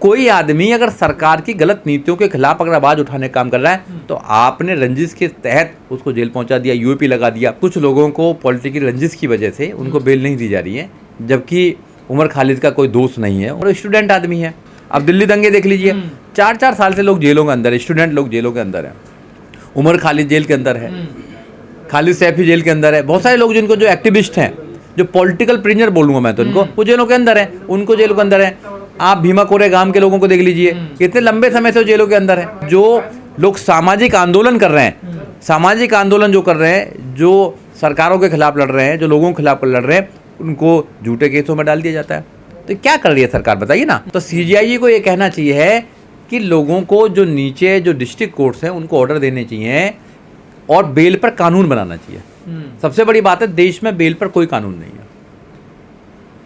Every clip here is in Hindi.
कोई आदमी अगर सरकार की गलत नीतियों के खिलाफ अगर आवाज उठाने का काम कर रहा है तो आपने रंजिश के तहत उसको जेल पहुंचा दिया, यूएपी लगा दिया। कुछ लोगों को पॉलिटिकल रंजिश की वजह से उनको बेल नहीं दी जा रही है, जबकि उमर खालिद का कोई दोष नहीं है और स्टूडेंट आदमी है। अब दिल्ली दंगे देख लीजिए, 4-4 साल से लोग जेलों के अंदर है, स्टूडेंट लोग जेलों के अंदर है। उमर खालिद जेल के अंदर है, खालिद सैफी जेल के अंदर है, बहुत सारे लोग जिनको जो एक्टिविस्ट हैं, जो पॉलिटिकल प्रिजनर बोलूंगा मैं तो इनको, वो जेलों के अंदर है, उनको जेलों के अंदर है। आप भीमा कोरेगाम के लोगों को देख लीजिए, कितने लंबे समय से जेलों के अंदर है। जो लोग सामाजिक आंदोलन कर रहे हैं, सामाजिक आंदोलन जो कर रहे हैं, जो सरकारों के खिलाफ लड़ रहे हैं, जो लोगों के खिलाफ लड़ रहे हैं, उनको झूठे केसों में डाल दिया जाता है। तो क्या कर रही है सरकार, बताइए ना। तो सीजीआई को ये कहना चाहिए है कि लोगों को जो नीचे जो डिस्ट्रिक्ट कोर्ट्स हैं उनको ऑर्डर देने चाहिए और बेल पर कानून बनाना चाहिए। सबसे बड़ी बात है, देश में बेल पर कोई कानून नहीं है,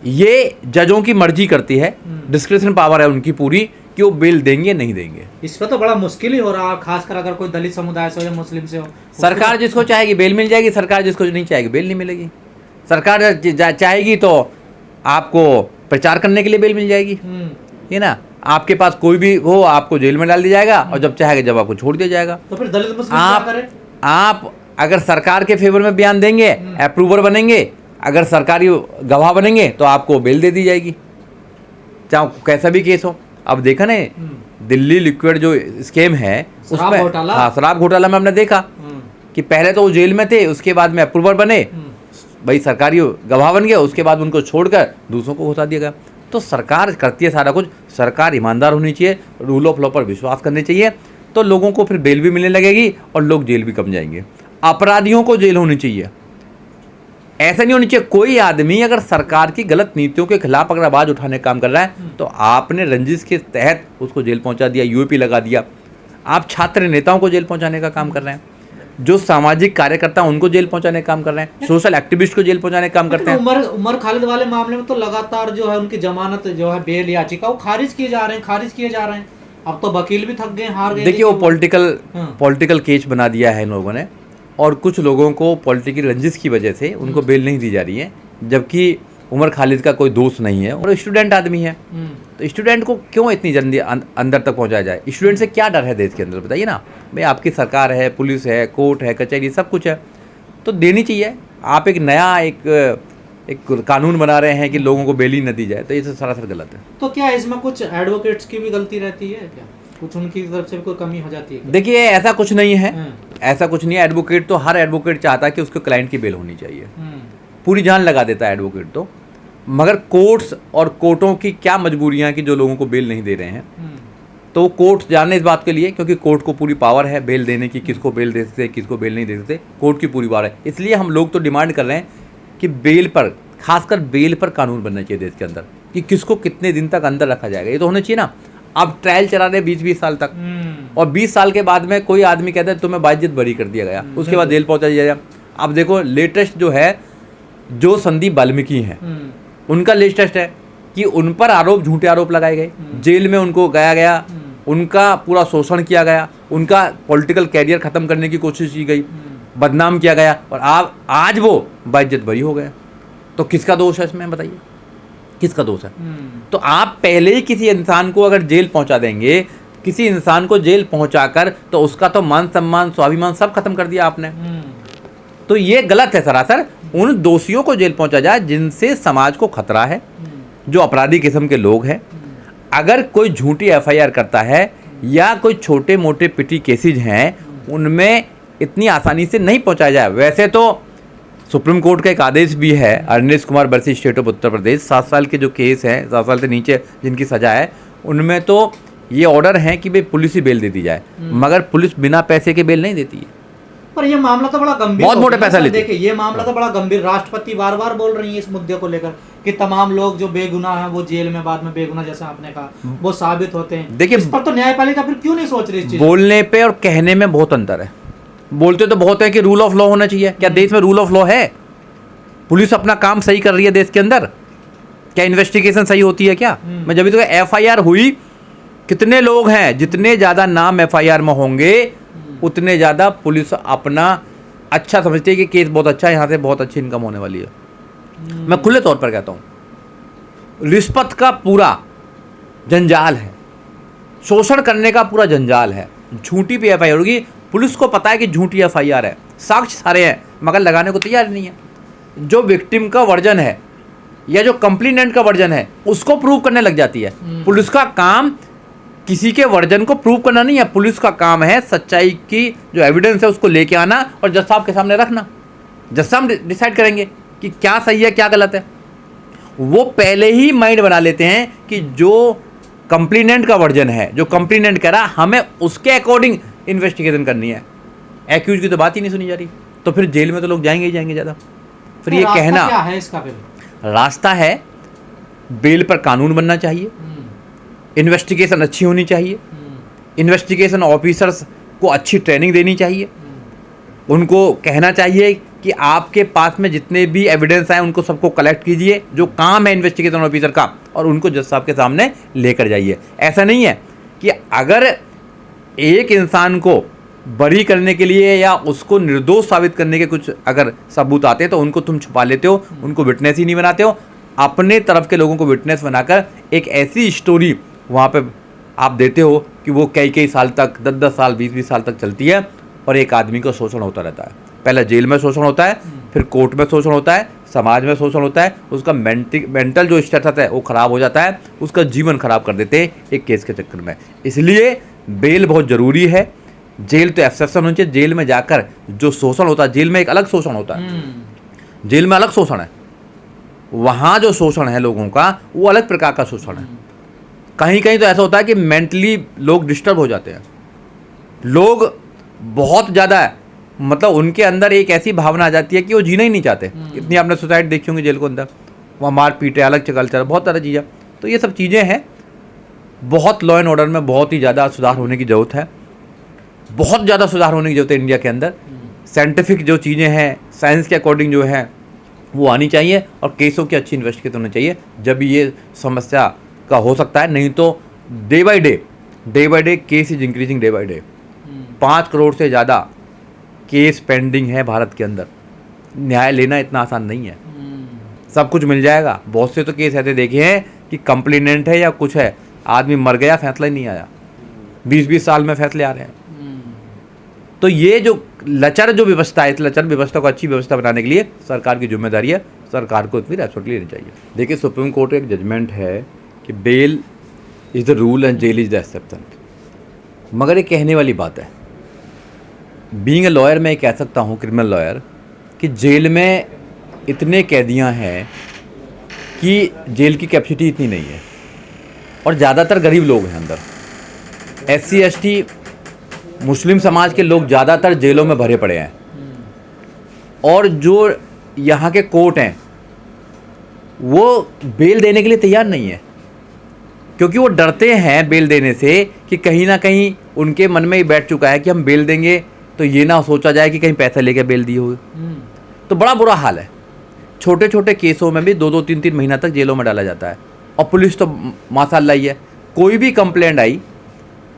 ये जजों की मर्जी करती है, डिस्क्रिप्शन पावर है उनकी पूरी कि वो बेल देंगे नहीं देंगे। इस पर तो बड़ा मुश्किल ही हो रहा है, खासकर अगर कोई दलित समुदाय से हो या मुस्लिम से हो। सरकार जिसको चाहेगी बेल मिल जाएगी, सरकार जिसको नहीं चाहेगी बेल नहीं मिलेगी। सरकार चाहेगी तो आपको प्रचार करने के लिए बेल मिल जाएगी, है ना। आपके पास कोई भी हो, आपको जेल में डाल दिया जाएगा और जब चाहेगा जब आपको छोड़ दिया जाएगा। तो फिर दलित मुस्लिम क्या करें? आप अगर सरकार के फेवर में बयान देंगे, अप्रूवर बनेंगे, अगर सरकारी गवाह बनेंगे तो आपको बेल दे दी जाएगी, चाहे कैसा भी केस हो। अब देखा ना दिल्ली लिक्विड जो स्कैम है उसमें, हाँ शराब घोटाला में हमने देखा कि पहले तो वो जेल में थे, उसके बाद में अप्रूवर बने, भाई सरकारी गवाह बन गया, उसके बाद उनको छोड़कर दूसरों को घुसा दिया गया। तो सरकार करती है सारा कुछ, सरकार ईमानदार होनी चाहिए, रूल ऑफ लॉ पर विश्वास करनी चाहिए, तो लोगों को फिर बेल भी मिलने लगेगी और लोग जेल भी कम जाएंगे। अपराधियों को जेल होनी चाहिए, ऐसा नहीं होनी चाहिए। कोई आदमी अगर सरकार की गलत नीतियों के खिलाफ अगर आवाज उठाने का काम कर रहा है तो आपने रंजिश के तहत उसको जेल पहुंचा दिया, यूएपी लगा दिया। आप छात्र नेताओं को जेल पहुंचाने का काम कर रहे हैं, जो सामाजिक कार्यकर्ता उनको जेल पहुंचाने का काम कर रहे हैं, सोशल एक्टिविस्ट को जेल पहुंचाने का काम करते हैं। उमर खालिद वाले मामले में तो लगातार जो है उनकी जमानत जो है बेल याचिका वो खारिज किए जा रहे हैं। अब तो वकील भी थक गए, हार गए। देखिए वो पॉलिटिकल केस बना दिया है इन लोगों ने, और कुछ लोगों को पॉलिटिकल रंजिश की वजह से उनको बेल नहीं दी जा रही है, जबकि उमर खालिद का कोई दोष नहीं है और स्टूडेंट आदमी है। तो स्टूडेंट को क्यों इतनी जल्दी अंदर तक पहुंचाया जाए? स्टूडेंट से क्या डर है देश के अंदर, बताइए ना। भाई आपकी सरकार है, पुलिस है, कोर्ट है, कचहरी, सब कुछ है, तो देनी चाहिए। आप एक नया एक कानून बना रहे हैं कि लोगों को बेल ही न दी जाए, तो ये तो सरासर गलत है। तो क्या इसमें कुछ एडवोकेट्स की भी गलती रहती है क्या? कुछ उनकी तरफ से भी कोई कमी हो जाती है? देखिए ऐसा कुछ नहीं है, ऐसा कुछ नहीं है। एडवोकेट तो हर एडवोकेट चाहता है कि उसके क्लाइंट की बेल होनी चाहिए, पूरी जान लगा देता है एडवोकेट तो। मगर कोर्ट्स और कोर्टों की क्या मजबूरियां कि जो लोगों को बेल नहीं दे रहे हैं, तो कोर्ट जाने इस बात के लिए, क्योंकि कोर्ट को पूरी पावर है बेल देने की, किसको बेल दे सकते किसको बेल नहीं दे सकते, कोर्ट की पूरी पावर है। इसलिए हम लोग तो डिमांड कर रहे हैं कि बेल पर, खासकर बेल पर कानून बनना चाहिए देश के अंदर, कि किसको कितने दिन तक अंदर रखा जाएगा, ये तो होना चाहिए ना। अब ट्रायल चला रहे 20-20 साल तक, और 20 साल के बाद में कोई आदमी कहता है तुम्हें बाइज्जत बरी कर दिया गया, उसके बाद जेल पहुंचा दिया गया। अब देखो लेटेस्ट जो है, जो संदीप वाल्मीकि हैं, उनका लेटेस्ट है कि उन पर झूठे आरोप लगाए गए, जेल में उनको गया, उनका पूरा शोषण किया गया, उनका पॉलिटिकल कैरियर खत्म करने की कोशिश की गई, बदनाम किया गया, और आज वो बाइज्जत बरी हो गए। तो किसका दोष है इसमें, बताइए किसका दोष है? तो आप पहले ही किसी इंसान को अगर जेल पहुंचा देंगे, किसी इंसान को जेल पहुंचाकर, तो उसका तो मान सम्मान स्वाभिमान सब खत्म कर दिया आपने। तो ये गलत है सरासर। उन दोषियों को जेल पहुंचा जाए जिनसे समाज को खतरा है, जो अपराधी किस्म के लोग हैं। अगर कोई झूठी एफआईआर करता है या कोई छोटे मोटे पिटी केसेज हैं, उनमें इतनी आसानी से नहीं पहुंचाया जाए। वैसे तो सुप्रीम कोर्ट का एक आदेश भी है, अरविंद कुमार बरसी स्टेट ऑफ उत्तर प्रदेश, 7 साल के जो केस हैं, 7 साल से नीचे जिनकी सजा है, उनमें तो ये ऑर्डर है कि भाई पुलिस ही बेल दे दी जाए, मगर पुलिस बिना पैसे के बेल नहीं देती है। पर ये मामला तो बड़ा गंभीर, बहुत मोटे पैसा लेते हैं। देखिए ये मामला तो बड़ा गंभीर, राष्ट्रपति बार बार बोल रही है इस मुद्दे को लेकर कि तमाम लोग जो बेगुनाह हैं वो जेल में बाद में बेगुनाह, जैसा आपने कहा, वो साबित होते हैं। देखिए इस पर तो न्यायपालिका फिर क्यों नहीं सोच रही इस चीज? बोलने पे और कहने में बहुत अंतर है। बोलते तो बहुत है कि रूल ऑफ लॉ होना चाहिए, क्या देश में रूल ऑफ लॉ है? पुलिस अपना काम सही कर रही है देश के अंदर? क्या इन्वेस्टिगेशन सही होती है क्या? मैं जब भी तो एफआईआर हुई, कितने लोग हैं, जितने ज्यादा नाम एफआईआर में होंगे उतने ज्यादा पुलिस अपना अच्छा समझती है कि केस बहुत अच्छा है, यहाँ से बहुत अच्छी इनकम होने वाली है। मैं खुले तौर पर कहता हूँ, रिश्वत का पूरा जंजाल है, शोषण करने का पूरा जंजाल है। झूठी भी एफआईआर होगी, पुलिस को पता है कि झूठी एफआईआर है, साक्ष्य सारे हैं, मगर लगाने को तैयार नहीं है। जो विक्टिम का वर्जन है या जो कंप्लेनेंट का वर्जन है उसको प्रूव करने लग जाती है। पुलिस का काम किसी के वर्जन को प्रूव करना नहीं है, पुलिस का काम है सच्चाई की जो एविडेंस है उसको लेके आना और जज साहब के सामने रखना। जज साहब डिसाइड करेंगे कि क्या सही है क्या गलत है। वो पहले ही माइंड बना लेते हैं कि जो कंप्लेनेंट का वर्जन है, जो कंप्लेनेंट कह रहा, हमें उसके अकॉर्डिंग इन्वेस्टिगेशन करनी है। एक्यूज की तो बात ही नहीं सुनी जा रही, तो फिर जेल में तो लोग जाएंगे ही जाएंगे ज़्यादा। फिर ये कहना क्या है इसका फिर रास्ता है, बेल पर कानून बनना चाहिए, इन्वेस्टिगेशन अच्छी होनी चाहिए, इन्वेस्टिगेशन ऑफिसर्स को अच्छी ट्रेनिंग देनी चाहिए, उनको कहना चाहिए कि आपके पास में जितने भी एविडेंस आए उनको सबको कलेक्ट कीजिए, जो काम है इन्वेस्टिगेशन ऑफिसर का, और उनको जज साहब के सामने लेकर जाइए। ऐसा नहीं है कि अगर एक इंसान को बरी करने के लिए या उसको निर्दोष साबित करने के कुछ अगर सबूत आते हैं तो उनको तुम छुपा लेते हो, उनको विटनेस ही नहीं बनाते हो। अपने तरफ के लोगों को विटनेस बनाकर एक ऐसी स्टोरी वहाँ पे आप देते हो कि वो कई साल तक, 10 साल 20 साल तक चलती है और एक आदमी को शोषण होता रहता है। पहले जेल में शोषण होता है, फिर कोर्ट में शोषण होता है, समाज में शोषण होता है, उसका मेंटल जो स्टेटस है वो ख़राब हो जाता है, उसका जीवन ख़राब कर देते हैं एक केस के चक्कर में। इसलिए बेल बहुत ज़रूरी है। जेल तो एक्सेप्शन होनी चाहिए। जेल में जाकर जो शोषण होता है, जेल में एक अलग शोषण होता है, जेल में अलग शोषण है, वहाँ जो शोषण है लोगों का वो अलग प्रकार का शोषण है। कहीं कहीं तो ऐसा होता है कि मेंटली लोग डिस्टर्ब हो जाते हैं, लोग बहुत ज़्यादा, मतलब उनके अंदर एक ऐसी भावना आ जाती है कि वो जीना ही नहीं चाहते। इतनी आपने सोसाइटी देखी होंगी जेल के अंदर, वहाँ मार पीट है, अलग कल्चर, बहुत सारी चीज़ें। तो ये सब चीज़ें हैं, बहुत लॉ एंड ऑर्डर में बहुत ही ज़्यादा सुधार होने की ज़रूरत है, बहुत ज़्यादा सुधार होने की ज़रूरत है इंडिया के अंदर। साइंटिफिक जो चीज़ें हैं, साइंस के अकॉर्डिंग जो है वो आनी चाहिए और केसों की अच्छी इन्वेस्टिगेशन होनी चाहिए, जब ये समस्या का हो सकता है। नहीं तो day by day case is increasing day by day. 5 crore से ज़्यादा केस पेंडिंग है भारत के अंदर। न्याय लेना इतना आसान नहीं है, सब कुछ मिल जाएगा। बहुत से तो केस ऐसे देखे हैं कि कंप्लेनेंट है या कुछ है, आदमी मर गया, फैसला ही नहीं आया, 20 साल में फैसले आ रहे हैं। तो ये जो लचर जो व्यवस्था है, इस लचर व्यवस्था को अच्छी व्यवस्था बनाने के लिए सरकार की जिम्मेदारी है, सरकार को इतनी रेस्पॉन्सिबिलिटी लेनी चाहिए। देखिए, सुप्रीम कोर्ट का एक जजमेंट है कि bail is the rule and jail is the exception, मगर ये कहने वाली बात है। बीइंग ए लॉयर मैं कह सकता हूँ, क्रिमिनल लॉयर, कि जेल में इतने कैदियाँ हैं कि जेल की कैपेसिटी इतनी नहीं है और ज़्यादातर गरीब लोग हैं अंदर। SC ST मुस्लिम समाज के लोग ज़्यादातर जेलों में भरे पड़े हैं और जो यहाँ के कोर्ट हैं वो बेल देने के लिए तैयार नहीं है, क्योंकि वो डरते हैं बेल देने से कि कहीं ना कहीं उनके मन में ही बैठ चुका है कि हम बेल देंगे तो ये ना सोचा जाए कि कहीं पैसे लेके बेल दी हो। तो बड़ा बुरा हाल है। छोटे छोटे केसों में भी 2-2, 3-3 महीना तक जेलों में डाला जाता है और पुलिस तो माशाल्लाह ही है, कोई भी कंप्लेंट आई,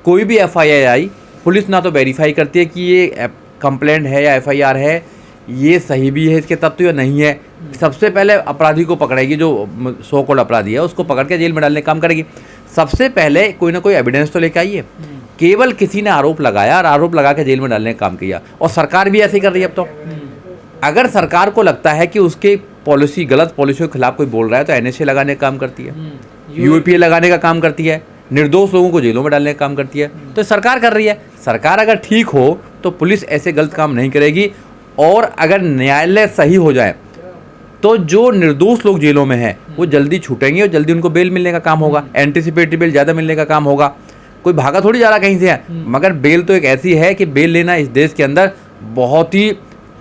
कोई भी FIR आई, पुलिस ना तो वेरीफाई करती है कि ये कंप्लेंट है या FIR है, ये सही भी है इसके तथ्य या नहीं है। सबसे पहले अपराधी को पकड़ेगी, जो सो कॉल्ड अपराधी है उसको पकड़ के जेल में डालने का काम करेगी। सबसे पहले कोई ना कोई एविडेंस तो लेके आइए। केवल किसी ने आरोप लगाया और आरोप लगा के जेल में डालने का काम किया, और सरकार भी ऐसे ही कर रही है। अब तो अगर सरकार को लगता है कि उसके पॉलिसी, गलत पॉलिसियों के खिलाफ कोई बोल रहा है तो NSA लगाने का काम करती है, UAPA लगाने का काम करती है, निर्दोष लोगों को जेलों में डालने का काम करती है। तो सरकार कर रही है। सरकार अगर ठीक हो तो पुलिस ऐसे गलत काम नहीं करेगी, और अगर न्यायालय सही हो जाए तो जो निर्दोष लोग जेलों में हैं वो जल्दी छूटेंगे और जल्दी उनको बेल मिलने का काम होगा, एंटीसिपेटरी बेल ज़्यादा मिलने का काम होगा। कोई भागा थोड़ी जा रहा कहीं से है, मगर बेल तो एक ऐसी है कि बेल लेना इस देश के अंदर बहुत ही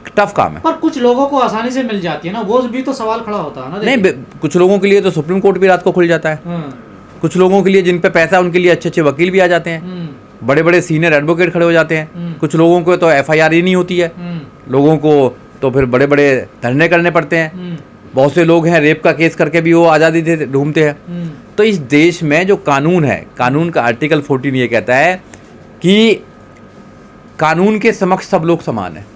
टफ काम है। पर कुछ लोगों को आसानी से मिल जाती है ना, वो भी तो सवाल खड़ा होता है ना। नहीं, कुछ लोगों के लिए तो सुप्रीम कोर्ट भी रात को खुल जाता है, कुछ लोगों के लिए जिन पे पैसा, उनके लिए अच्छे अच्छे वकील भी आ जाते हैं, बड़े बड़े सीनियर एडवोकेट खड़े हो जाते हैं। कुछ लोगों को तो FIR ही नहीं होती है, लोगों को तो फिर बड़े बड़े धरने करने पड़ते हैं। बहुत से लोग हैं रेप का केस करके भी वो आज़ादी से ढूंढते हैं। तो इस देश में जो कानून है, कानून का आर्टिकल 14 ये कहता है कि कानून के समक्ष सब लोग समान हैं।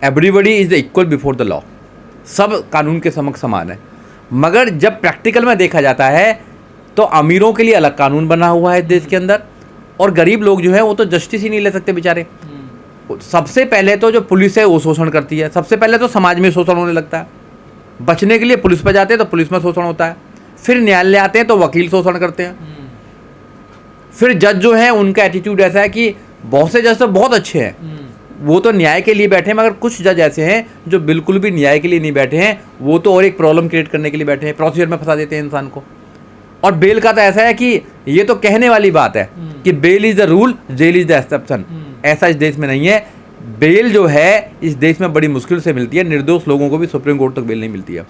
Everybody is equal before the law, सब कानून के समक्ष समान है। मगर जब प्रैक्टिकल में देखा जाता है तो अमीरों के लिए अलग कानून बना हुआ है देश के अंदर, और गरीब लोग जो है वो तो जस्टिस ही नहीं ले सकते बेचारे। सबसे पहले तो जो पुलिस है वो शोषण करती है, सबसे पहले तो समाज में शोषण होने लगता है। बचने के लिए पुलिस पर जाते हैं तो पुलिस में शोषण होता है, फिर न्यायालय आते हैं तो वकील शोषण करते हैं, फिर जज जो है उनका एटीट्यूड ऐसा है कि बहुत से जज तो बहुत अच्छे हैं, वो तो न्याय के लिए बैठे हैं, मगर कुछ जज ऐसे हैं जो बिल्कुल भी न्याय के लिए नहीं बैठे हैं, वो तो और एक प्रॉब्लम क्रिएट करने के लिए बैठे हैं, प्रोसीजर में फंसा देते हैं इंसान को। और बेल का तो ऐसा है कि ये तो कहने वाली बात है कि bail is the rule, jail is the exception. ऐसा इस देश में नहीं है। बेल जो है इस देश में बड़ी मुश्किल से मिलती है, निर्दोष लोगों को भी सुप्रीम कोर्ट तक बेल नहीं मिलती है।